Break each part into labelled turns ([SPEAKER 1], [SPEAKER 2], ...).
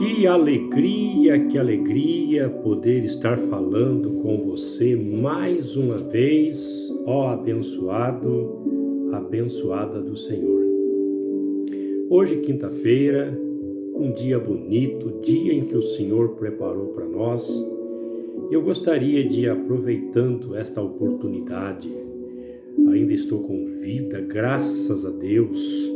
[SPEAKER 1] Que alegria poder estar falando com você mais uma vez, ó abençoado, abençoada do Senhor. Hoje, quinta-feira, um dia bonito, dia em que o Senhor preparou para nós. Eu gostaria de, aproveitando esta oportunidade, ainda estou com vida, graças a Deus,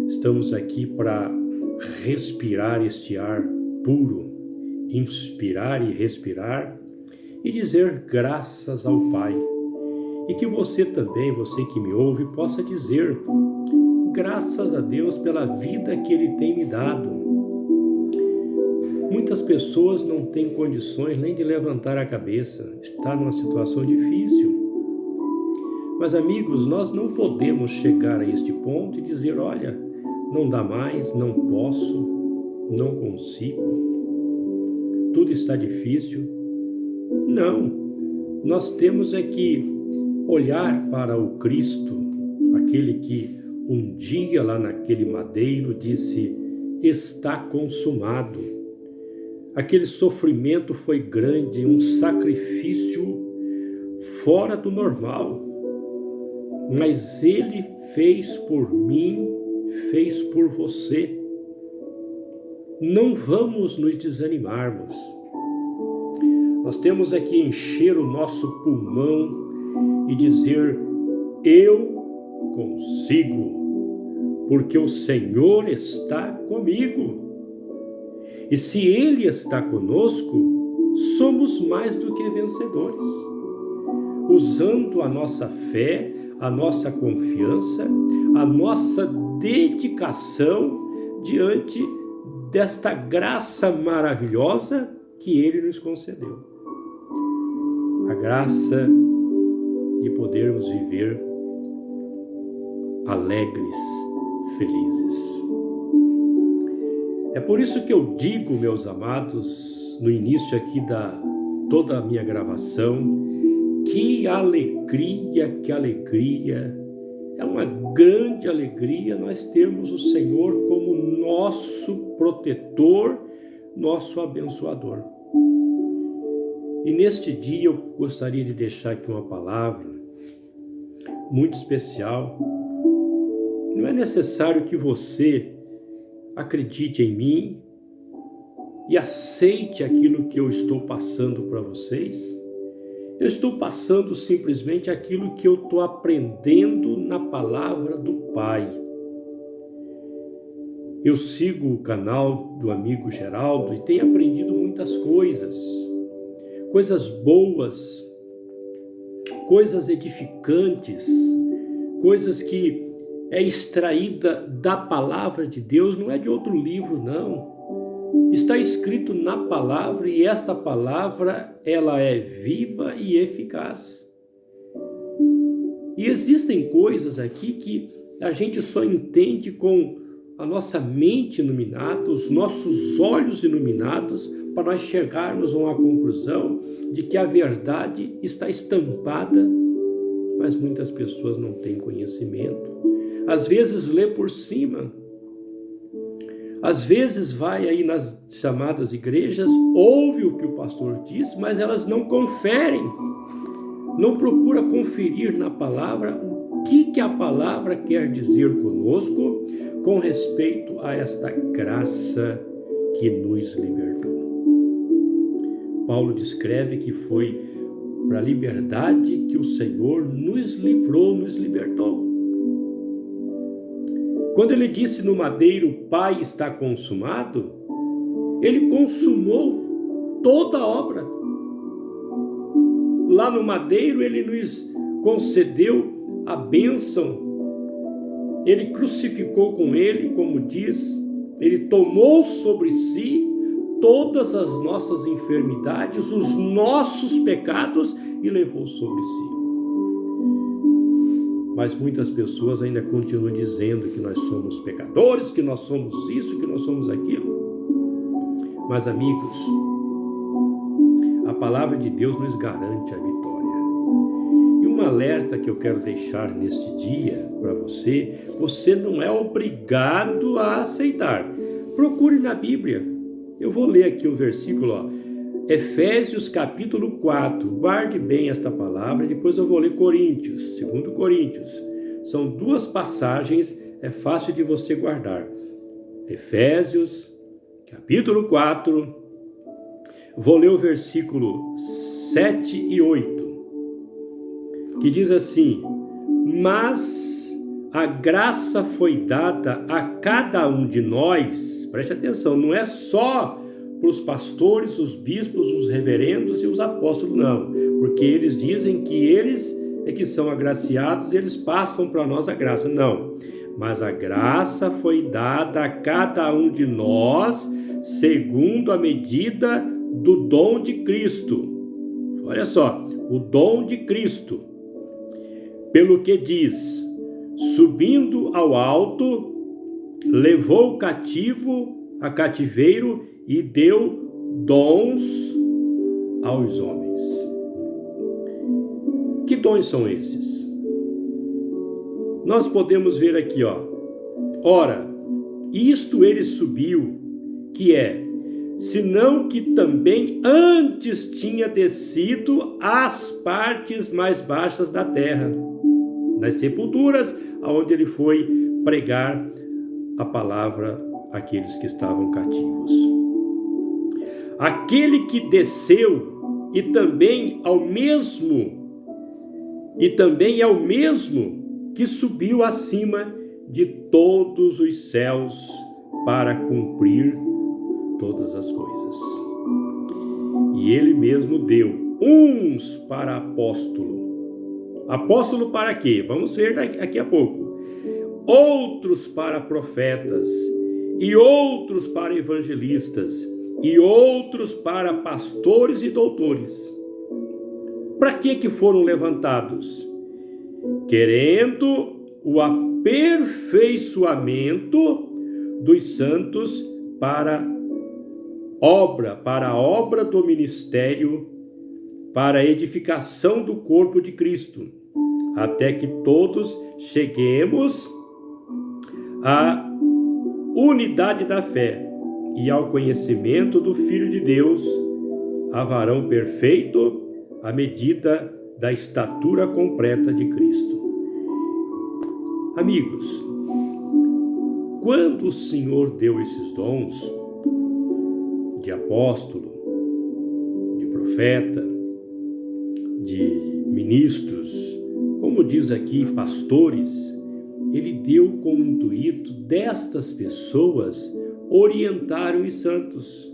[SPEAKER 1] estamos aqui para respirar este ar puro, inspirar e respirar e dizer graças ao Pai. E que você também, você que me ouve, possa dizer graças a Deus pela vida que Ele tem me dado. Muitas pessoas não têm condições nem de levantar a cabeça, está numa situação difícil. Mas amigos, nós não podemos chegar a este ponto e dizer, olha, não dá mais, não posso, não consigo, tudo está difícil. Não, nós temos é que olhar para o Cristo, aquele que um dia lá naquele madeiro disse, está consumado. Aquele sofrimento foi grande, um sacrifício fora do normal, mas Ele fez por mim, fez por você. Não vamos nos desanimarmos. Nós temos é que encher o nosso pulmão e dizer, eu consigo, porque o Senhor está comigo. E se Ele está conosco, somos mais do que vencedores. Usando a nossa fé, a nossa confiança, a nossa dedicação diante desta graça maravilhosa que Ele nos concedeu. A graça de podermos viver alegres, felizes. É por isso que eu digo, meus amados, no início aqui da toda a minha gravação, que alegria, é uma grande alegria nós termos o Senhor como nosso protetor, nosso abençoador. E neste dia eu gostaria de deixar aqui uma palavra muito especial. Não é necessário que você acredite em mim e aceite aquilo que eu estou passando para vocês. Eu estou passando simplesmente aquilo que eu estou aprendendo na palavra do Pai. Eu sigo o canal do amigo Geraldo e tenho aprendido muitas coisas boas, coisas edificantes, coisas que é extraída da palavra de Deus, não é de outro livro, não. Está escrito na palavra e esta palavra, ela é viva e eficaz. E existem coisas aqui que a gente só entende com a nossa mente iluminada, os nossos olhos iluminados, para nós chegarmos a uma conclusão de que a verdade está estampada, mas muitas pessoas não têm conhecimento. Às vezes lê por cima, às vezes vai aí nas chamadas igrejas, ouve o que o pastor diz, mas elas não conferem, não procura conferir na palavra o que a palavra quer dizer conosco com respeito a esta graça que nos libertou. Paulo descreve que foi para a liberdade que o Senhor nos livrou, nos libertou. Quando ele disse no madeiro, Pai, está consumado, ele consumou toda a obra. Lá no madeiro ele nos concedeu a bênção. Ele crucificou com ele, como diz, ele tomou sobre si todas as nossas enfermidades, os nossos pecados e levou sobre si. Mas muitas pessoas ainda continuam dizendo que nós somos pecadores, que nós somos isso, que nós somos aquilo. Mas amigos, a palavra de Deus nos garante a vitória. E um alerta que eu quero deixar neste dia para você não é obrigado a aceitar. Procure na Bíblia. Eu vou ler aqui o versículo, ó, Efésios capítulo 4. Guarde bem esta palavra, e depois eu vou ler Coríntios, 2 Coríntios. São duas passagens, é fácil de você guardar. Efésios capítulo 4, vou ler o versículo 7 e 8, que diz assim: mas a graça foi dada a cada um de nós, preste atenção, não é só para os pastores, os bispos, os reverendos e os apóstolos, não, porque eles dizem que eles é que são agraciados e eles passam para nós a graça, não, mas a graça foi dada a cada um de nós segundo a medida do dom de Cristo. Olha só, o dom de Cristo, pelo que diz, subindo ao alto, levou o cativo a cativeiro e deu dons aos homens. Que dons são esses? Nós podemos ver aqui, ó. Ora, isto ele subiu, que é, senão que também antes tinha descido às partes mais baixas da terra, nas sepulturas, aonde ele foi pregar a palavra àqueles que estavam cativos. Aquele que desceu e também é o mesmo que subiu acima de todos os céus para cumprir todas as coisas. E ele mesmo deu uns para apóstolo. Apóstolo para quê? Vamos ver daqui a pouco. Outros para profetas, e outros para evangelistas, e outros para pastores e doutores. Para que foram levantados? Querendo o aperfeiçoamento dos santos para a obra do ministério, para a edificação do corpo de Cristo, até que todos cheguemos à unidade da fé e ao conhecimento do Filho de Deus, a varão perfeito, à medida da estatura completa de Cristo. Amigos, quando o Senhor deu esses dons de apóstolo, de profeta, de ministros, como diz aqui, pastores, ele deu com o intuito destas pessoas orientarem os santos.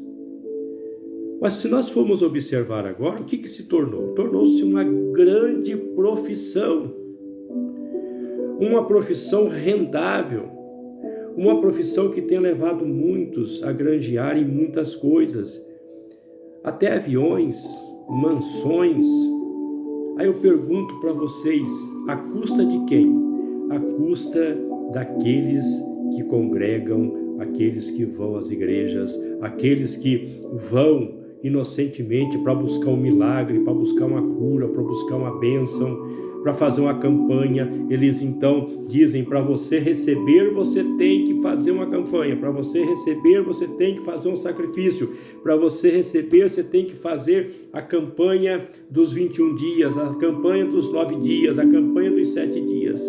[SPEAKER 1] Mas se nós formos observar agora, o que se tornou? Tornou-se uma grande profissão, uma profissão rendável, uma profissão que tem levado muitos a granjearem muitas coisas, até aviões, mansões. Aí eu pergunto para vocês, a custa de quem? A custa daqueles que congregam, aqueles que vão às igrejas, aqueles que vão inocentemente para buscar um milagre, para buscar uma cura, para buscar uma bênção, para fazer uma campanha. Eles então dizem, para você receber, você tem que fazer uma campanha, para você receber, você tem que fazer um sacrifício, para você receber, você tem que fazer a campanha dos 21 dias, a campanha dos 9 dias, a campanha dos 7 dias.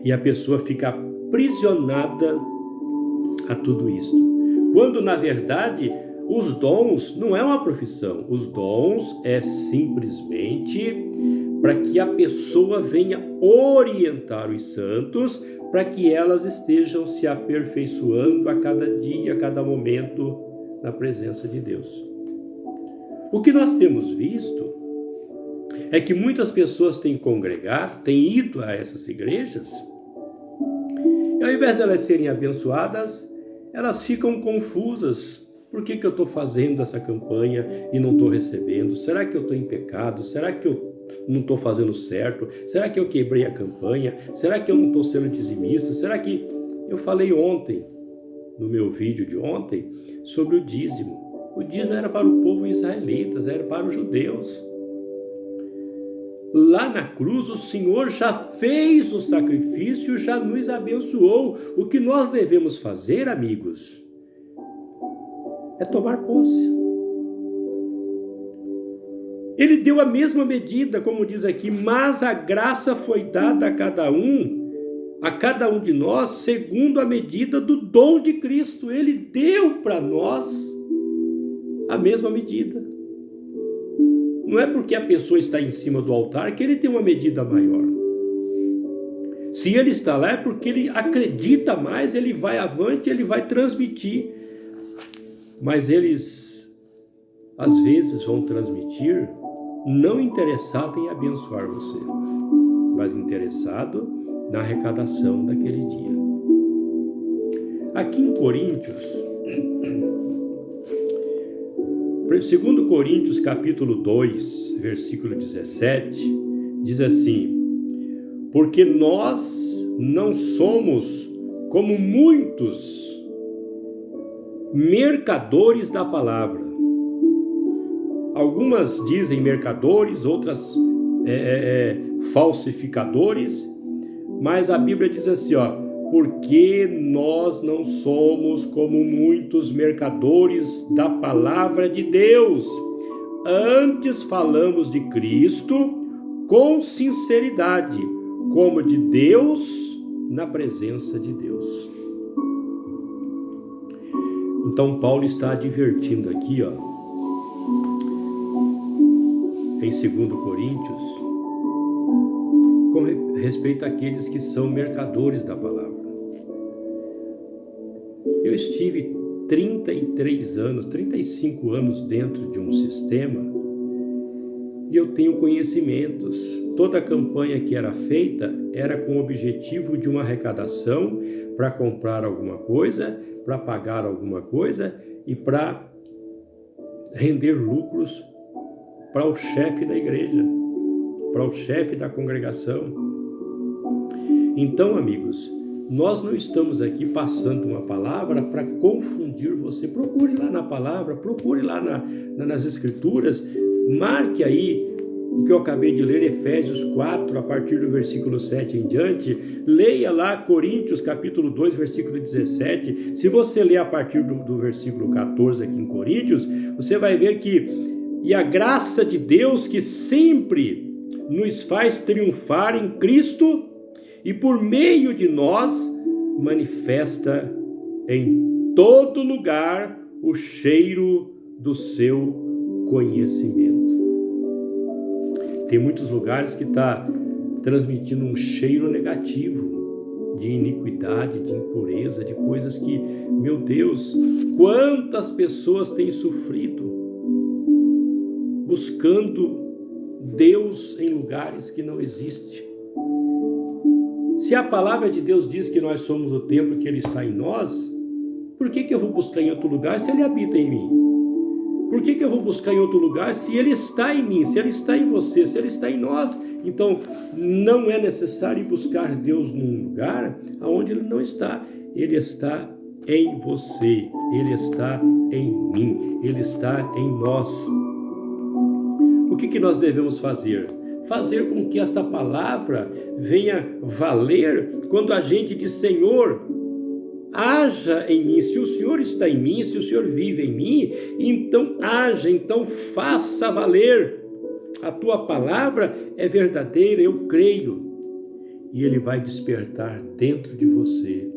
[SPEAKER 1] E a pessoa fica aprisionada a tudo isso, quando na verdade os dons não é uma profissão, os dons é simplesmente para que a pessoa venha orientar os santos, para que elas estejam se aperfeiçoando a cada dia, a cada momento na presença de Deus. O que nós temos visto é que muitas pessoas têm congregado, têm ido a essas igrejas, e ao invés de elas serem abençoadas, elas ficam confusas. Por que eu estou fazendo essa campanha e não estou recebendo? Será que eu estou em pecado? Será que eu não estou fazendo certo? Será que eu quebrei a campanha? Será que eu não estou sendo dizimista? Será que... Eu falei ontem, no meu vídeo de ontem, sobre o dízimo. O dízimo era para o povo israelita, era para os judeus. Lá na cruz o Senhor já fez o sacrifício, já nos abençoou. O que nós devemos fazer, amigos, é tomar posse. Ele deu a mesma medida, como diz aqui, mas a graça foi dada a cada um de nós, segundo a medida do dom de Cristo. Ele deu para nós a mesma medida. Não é porque a pessoa está em cima do altar que ele tem uma medida maior. Se ele está lá é porque ele acredita mais, ele vai avante, ele vai transmitir. Mas eles, às vezes, vão transmitir não interessado em abençoar você, mas interessado na arrecadação daquele dia. Aqui em Coríntios, 2 Coríntios capítulo 2, versículo 17, diz assim: porque nós não somos como muitos mercadores da palavra. Algumas dizem mercadores, outras falsificadores, mas a Bíblia diz assim, porque nós não somos como muitos mercadores da palavra de Deus. Antes falamos de Cristo com sinceridade, como de Deus, na presença de Deus. Então Paulo está advertindo aqui, em 2 Coríntios, com respeito àqueles que são mercadores da palavra. Eu estive 33 anos, 35 anos dentro de um sistema e eu tenho conhecimentos. Toda a campanha que era feita era com o objetivo de uma arrecadação para comprar alguma coisa, para pagar alguma coisa e para render lucros para o chefe da igreja, para o chefe da congregação. Então, amigos, nós não estamos aqui passando uma palavra para confundir você. Procure lá na palavra, procure lá nas escrituras, marque aí o que eu acabei de ler, Efésios 4, a partir do versículo 7 em diante. Leia lá Coríntios capítulo 2, versículo 17. Se você ler a partir do versículo 14 aqui em Coríntios, você vai ver que e a graça de Deus que sempre nos faz triunfar em Cristo e por meio de nós manifesta em todo lugar o cheiro do seu conhecimento. Tem muitos lugares que está transmitindo um cheiro negativo de iniquidade, de impureza, de coisas que, meu Deus, quantas pessoas têm sofrido buscando Deus em lugares que não existe. Se a palavra de Deus diz que nós somos o templo, que Ele está em nós, por que eu vou buscar em outro lugar se Ele habita em mim? Por que eu vou buscar em outro lugar se Ele está em mim, se Ele está em você, se Ele está em nós? Então, não é necessário buscar Deus num lugar onde Ele não está. Ele está em você, Ele está em mim, Ele está em nós. O que nós devemos fazer? Fazer com que essa palavra venha valer quando a gente diz: Senhor, haja em mim. Se o Senhor está em mim, se o Senhor vive em mim, então haja, então faça valer. A tua palavra é verdadeira, eu creio. E Ele vai despertar dentro de você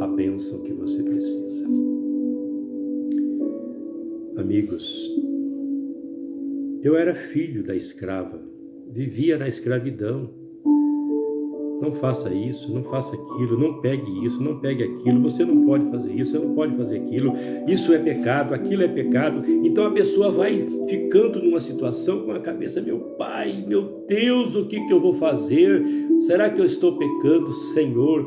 [SPEAKER 1] a bênção que você precisa. Amigos, eu era filho da escrava, vivia na escravidão. Não faça isso, não faça aquilo, não pegue isso, não pegue aquilo, você não pode fazer isso, você não pode fazer aquilo, isso é pecado, aquilo é pecado. Então a pessoa vai ficando numa situação com a cabeça: meu pai, meu Deus, o que eu vou fazer? Será que eu estou pecando, Senhor?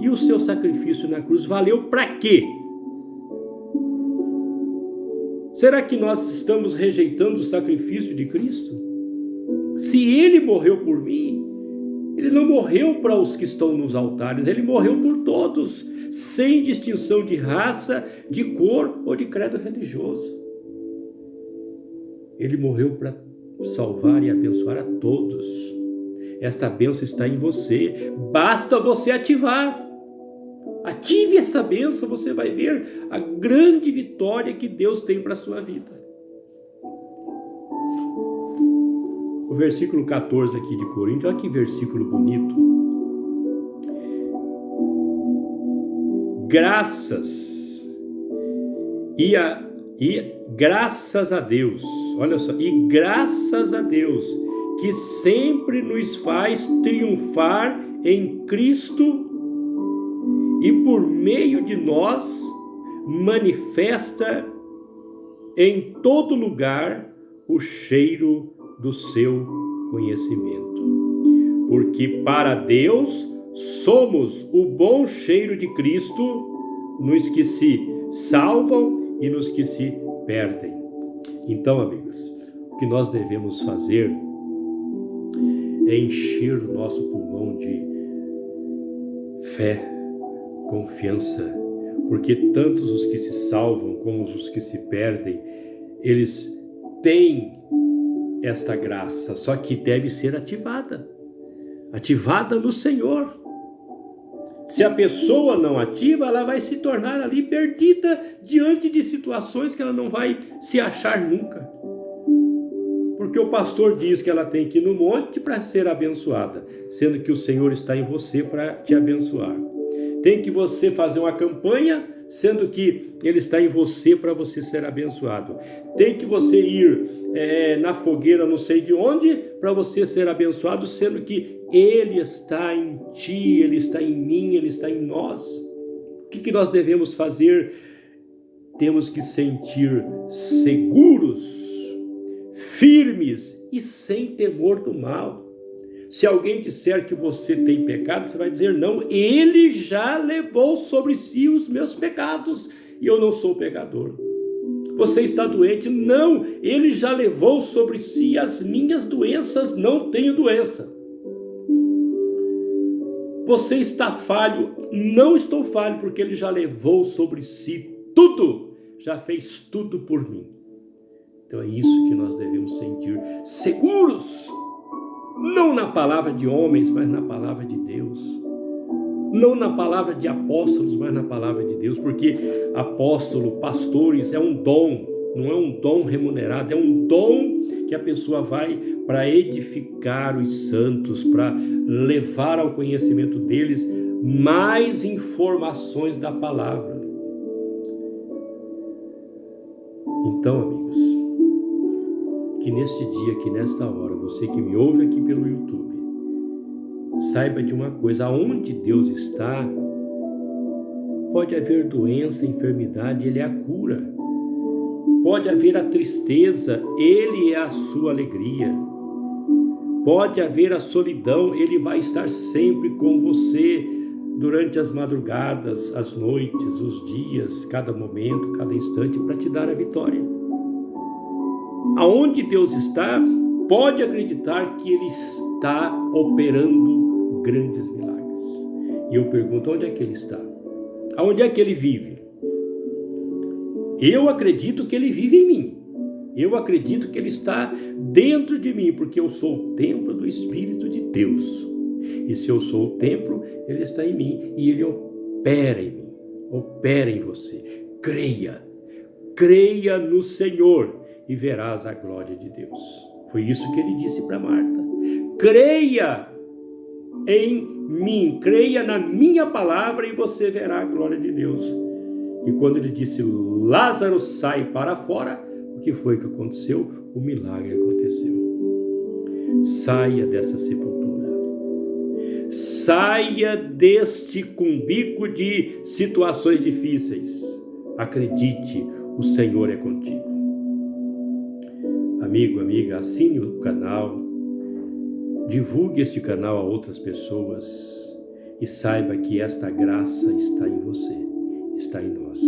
[SPEAKER 1] E o seu sacrifício na cruz valeu para quê? Será que nós estamos rejeitando o sacrifício de Cristo? Se Ele morreu por mim, Ele não morreu para os que estão nos altares, Ele morreu por todos, sem distinção de raça, de cor ou de credo religioso. Ele morreu para salvar e abençoar a todos. Esta bênção está em você, basta você ativar. Ative essa bênção, você vai ver a grande vitória que Deus tem para a sua vida. O versículo 14 aqui de Coríntios, olha que versículo bonito. Graças graças a Deus, olha só, e graças a Deus que sempre nos faz triunfar em Cristo e por meio de nós manifesta em todo lugar o cheiro do seu conhecimento. Porque para Deus somos o bom cheiro de Cristo nos que se salvam e nos que se perdem. Então, amigos, o que nós devemos fazer é encher o nosso pulmão de fé, confiança, porque tantos os que se salvam como os que se perdem, eles têm esta graça, só que deve ser ativada no Senhor. Se a pessoa não ativa, ela vai se tornar ali perdida diante de situações que ela não vai se achar nunca. Porque o pastor diz que ela tem que ir no monte para ser abençoada, sendo que o Senhor está em você para te abençoar. Tem que você fazer uma campanha, sendo que Ele está em você para você ser abençoado. Tem que você ir na fogueira não sei de onde para você ser abençoado, sendo que Ele está em ti, Ele está em mim, Ele está em nós. O que nós devemos fazer? Temos que sentir seguros, firmes e sem temor do mal. Se alguém disser que você tem pecado, você vai dizer não, Ele já levou sobre si os meus pecados e eu não sou pecador. Você está doente? Não, Ele já levou sobre si as minhas doenças, não tenho doença. Você está falho? Não estou falho, porque Ele já levou sobre si tudo, já fez tudo por mim. Então é isso que nós devemos sentir seguros. Não na palavra de homens, mas na palavra de Deus. Não na palavra de apóstolos, mas na palavra de Deus. Porque apóstolo, pastores, é um dom. Não é um dom remunerado, é um dom que a pessoa vai para edificar os santos, para levar ao conhecimento deles mais informações da palavra. Então, amigos, que neste dia, que nesta hora, você que me ouve aqui pelo YouTube, saiba de uma coisa: aonde Deus está, pode haver doença, enfermidade, Ele é a cura. Pode haver a tristeza, Ele é a sua alegria. Pode haver a solidão, Ele vai estar sempre com você durante as madrugadas, as noites, os dias, cada momento, cada instante, para te dar a vitória. Aonde Deus está, pode acreditar que Ele está operando grandes milagres. E eu pergunto, onde é que Ele está? Aonde é que Ele vive? Eu acredito que Ele vive em mim. Eu acredito que Ele está dentro de mim, porque eu sou o templo do Espírito de Deus. E se eu sou o templo, Ele está em mim e Ele opera em mim, opera em você. Creia no Senhor e verás a glória de Deus. Foi isso que Ele disse para Marta. Creia em mim, creia na minha palavra e você verá a glória de Deus. E quando Ele disse, Lázaro, sai para fora, o que foi que aconteceu? O milagre aconteceu. Saia dessa sepultura. Saia deste cumbico de situações difíceis. Acredite, o Senhor é contigo. Amigo, amiga, assine o canal, divulgue este canal a outras pessoas e saiba que esta graça está em você, está em nós.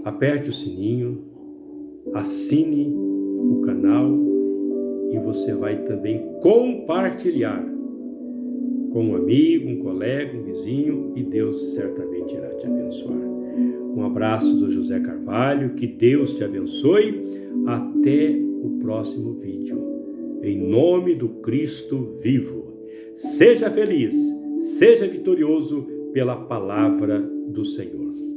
[SPEAKER 1] Aperte o sininho, assine o canal e você vai também compartilhar com um amigo, um colega, um vizinho e Deus certamente irá te abençoar. Um abraço do José Carvalho, que Deus te abençoe. Até o próximo vídeo. Em nome do Cristo vivo. Seja feliz, seja vitorioso, pela palavra do Senhor.